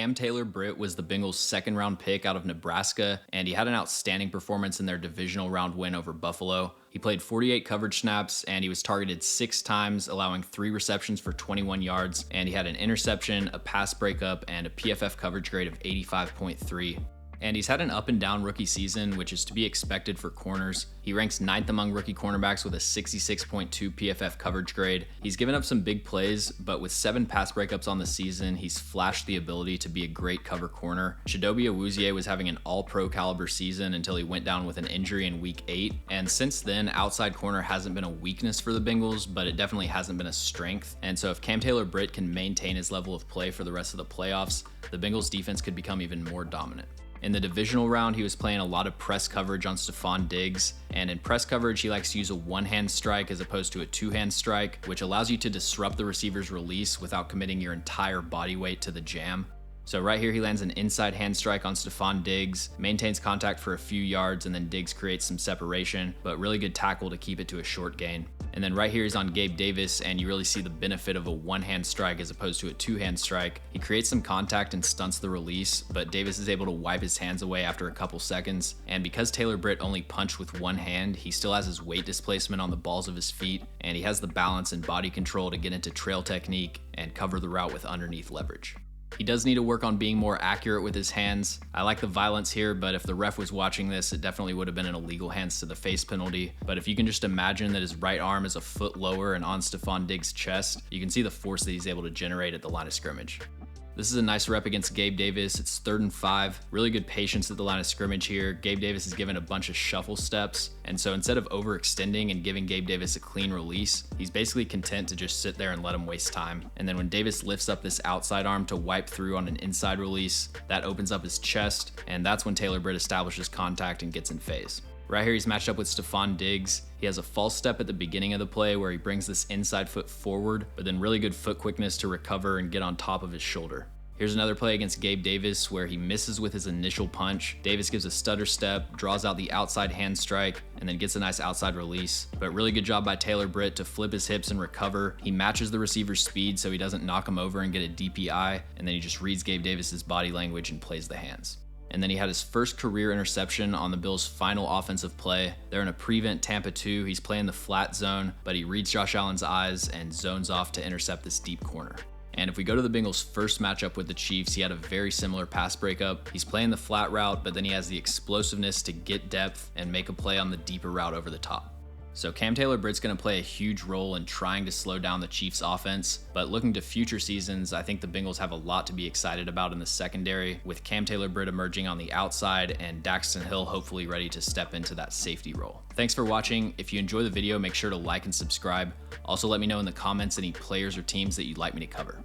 Cam Taylor-Britt was the Bengals' second-round pick out of Nebraska, and he had an outstanding performance in their divisional round win over Buffalo. He played 48 coverage snaps, and he was targeted 6 times, allowing 3 receptions for 21 yards, and he had an interception, a pass breakup, and a PFF coverage grade of 85.3. And he's had an up and down rookie season, which is to be expected for corners. He ranks 9th among rookie cornerbacks with a 66.2 PFF coverage grade. He's given up some big plays, but with 7 pass breakups on the season, he's flashed the ability to be a great cover corner. Chidobe Awuzie was having an all-pro caliber season until he went down with an injury in week 8. And since then, outside corner hasn't been a weakness for the Bengals, but it definitely hasn't been a strength. And so if Cam Taylor-Britt can maintain his level of play for the rest of the playoffs, the Bengals defense could become even more dominant. In the divisional round, he was playing a lot of press coverage on Stefon Diggs, and in press coverage, he likes to use a one-hand strike as opposed to a two-hand strike, which allows you to disrupt the receiver's release without committing your entire body weight to the jam. So right here, he lands an inside hand strike on Stefon Diggs, maintains contact for a few yards, and then Diggs creates some separation, but really good tackle to keep it to a short gain. And then right here, he's on Gabe Davis, and you really see the benefit of a one-hand strike as opposed to a two-hand strike. He creates some contact and stunts the release, but Davis is able to wipe his hands away after a couple seconds. And because Taylor-Britt only punched with one hand, he still has his weight displacement on the balls of his feet, and he has the balance and body control to get into trail technique and cover the route with underneath leverage. He does need to work on being more accurate with his hands. I like the violence here, but if the ref was watching this, it definitely would have been an illegal hands to the face penalty. But if you can just imagine that his right arm is a foot lower and on Stefon Diggs' chest, you can see the force that he's able to generate at the line of scrimmage. This is a nice rep against Gabe Davis. It's 3rd and 5. Really good patience at the line of scrimmage here. Gabe Davis is given a bunch of shuffle steps. And so instead of overextending and giving Gabe Davis a clean release, he's basically content to just sit there and let him waste time. And then when Davis lifts up this outside arm to wipe through on an inside release, that opens up his chest. And that's when Taylor-Britt establishes contact and gets in phase. Right here, he's matched up with Stefon Diggs. He has a false step at the beginning of the play where he brings this inside foot forward, but then really good foot quickness to recover and get on top of his shoulder. Here's another play against Gabe Davis where he misses with his initial punch. Davis gives a stutter step, draws out the outside hand strike, and then gets a nice outside release. But really good job by Taylor-Britt to flip his hips and recover. He matches the receiver's speed so he doesn't knock him over and get a DPI, and then he just reads Gabe Davis's body language and plays the hands. And then he had his first career interception on the Bills' final offensive play. They're in a prevent Tampa 2. He's playing the flat zone, but he reads Josh Allen's eyes and zones off to intercept this deep corner. And if we go to the Bengals' first matchup with the Chiefs, he had a very similar pass breakup. He's playing the flat route, but then he has the explosiveness to get depth and make a play on the deeper route over the top. So Cam Taylor-Britt's going to play a huge role in trying to slow down the Chiefs' offense, but looking to future seasons, I think the Bengals have a lot to be excited about in the secondary, with Cam Taylor-Britt emerging on the outside and Daxton Hill hopefully ready to step into that safety role. Thanks for watching. If you enjoy the video, make sure to like and subscribe. Also, let me know in the comments any players or teams that you'd like me to cover.